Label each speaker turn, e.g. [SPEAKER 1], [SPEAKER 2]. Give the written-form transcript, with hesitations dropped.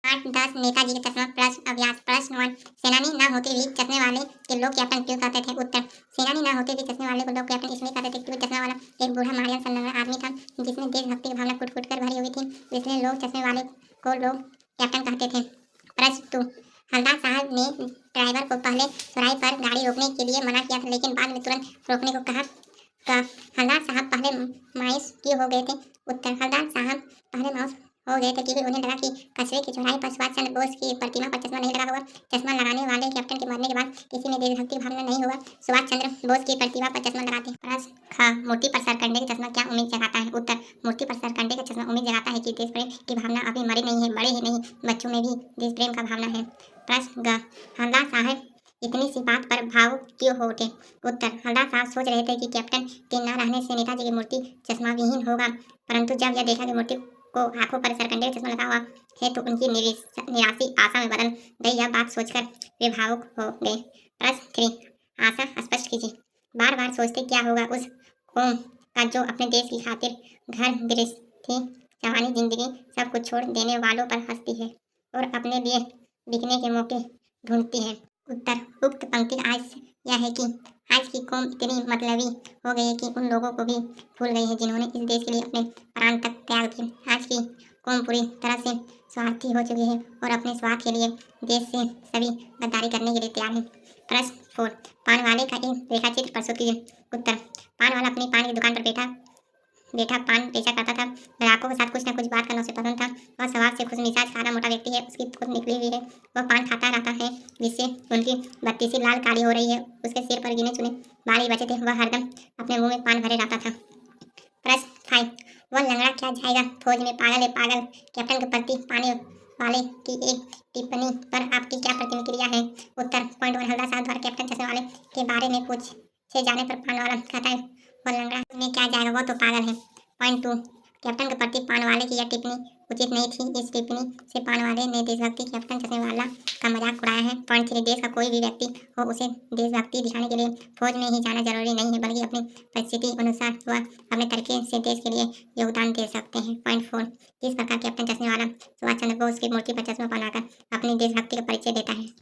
[SPEAKER 1] 8-10 नेताजी का चश्मा। प्रश्न अभ्यास। प्रश्न 1, सेनानी न होते हुए चश्मे वाले के लोग कैप्टन क्यों कहते थे? उत्तर, सेनानी न होते हुए चश्मे वाले को लोग कैप्टन इसलिए कहते थे क्योंकि चश्मा वाला एक बूढ़ा मारियन संलग्न आदमी था जिसमें देशभक्ति की भावना कुट-कुट कर भरी हुई थी, इसलिए लोग चश्मे वाले को लोग कैप्टन कहते थे। प्रश्न 2, हवलदार साहब ने ड्राइवर को पहले चौराहे पर गाड़ी रोकने के लिए मना किया था लेकिन बाद में तुरंत रोकने को कहा। हवलदार साहब पहले मायूस क्यों हो गए थे? उत्तर, हवलदार साहब पहले मायूस हो गए थे क्योंकि उन्हें लगा कि कस्बे के चौराहे पर सुभाष चंद्र बोस की प्रतिमा पर चश्मा नहीं लगा होगा। चश्मा लगाने वाले कैप्टन के मरने के बाद किसी में देशभक्ति की भावना नहीं होगा सुभाष चंद्र बोस की प्रतिमा पर चश्मा लगाते। प्रश्न ख, मूर्ति पर सरकंडे का चश्मा क्या उम्मीद जगाता है? उत्तर, मूर्ति पर सरकंडे का चश्मा उम्मीद जगाता है कि देश प्रेम की भावना अभी मरी नहीं है, बड़े ही नहीं बच्चों में भी देश प्रेम का भावना है। प्रश्न ग, हवलदार साहब इतनी सी बात पर भावुक क्यों हो उठे? उत्तर, हवलदार साहब सोच रहे थे कि कैप्टन के न रहने से नेताजी की मूर्ति चश्मा विहीन होगा, परंतु जब यह देखा कि मूर्ति को आंखों पर सरकंडे चश्मा लगा हुआ है तो उनकी निराशी आशा में बदल गई। यह बात सोचकर वे भावुक हो गए। प्रश्न 3, आशा स्पष्ट कीजिए। बार बार सोचते क्या होगा उस कौम का जो अपने देश की खातिर घर गृहस्थी जवानी जिंदगी सब कुछ छोड़ देने वालों पर हंसती है और अपने लिए बिकने के मौके ढूंढती है। उत्तर, उक्त पंक्ति आज यह है कि आज की कौम इतनी मतलबी हो गई है कि उन लोगों को भी भूल गई है जिन्होंने इस देश के लिए अपने प्राण तक त्याग किए। आज की कौम पूरी तरह से स्वार्थी हो चुकी है और अपने स्वार्थ के लिए देश से सभी गद्दारी करने के लिए तैयार है। प्रश्न 4, पान वाले का एक रेखाचित्र प्रस्तुत कीजिए। उत्तर, पान वाला अपनी पान की दुकान पर बैठा पान बेचा करता था। ग्राहकों के साथ कुछ न कुछ बात करना उसे पसंद था। वह स्वभाव से खुशमिजाज काला मोटा व्यक्ति है, उसकी खुद निकली हुई है। वह पान खाता रहता है जिससे उनकी बत्तीसी लाल काली हो रही है। उसके सिर पर गिने चुने बाल ही बचे थे। वह हरदम अपने मुंह में पान भरे रहता था। प्रश्न 5, वह लंगड़ा क्या जाएगा फौज में? पागल है पागल। कैप्टन के प्रति पाने वाले की एक टिप्पणी पर आपकी क्या प्रतिक्रिया है? उत्तर, पॉइंट 1, हवलदार साहब द्वारा कैप्टन चश्मे वाले के बारे में पूछे जाने पर पान वाला कहता है वह लंगड़ा में क्या जाएगा, वह तो पागल है। पॉइंट 2, कैप्टन के प्रति पान वाले की यह टिप्पणी उचित नहीं थी। इस टिप्पणी से पान वाले ने देशभक्ति कैप्टन चश्मे वाला का मजाक उड़ाया है। पॉइंट 3, देश का कोई भी व्यक्ति हो उसे देशभक्ति दिखाने के लिए फौज में ही जाना जरूरी नहीं है, बल्कि अपनी परिस्थिति अनुसार वह अपने तरीके से देश के लिए योगदान दे सकते हैं। पॉइंट 4, किस प्रकार कैप्टन चश्मे वाला सुभाष चंद्र बोस की मूर्ति पर चश्मा बनाकर अपनी देशभक्ति का परिचय देता है?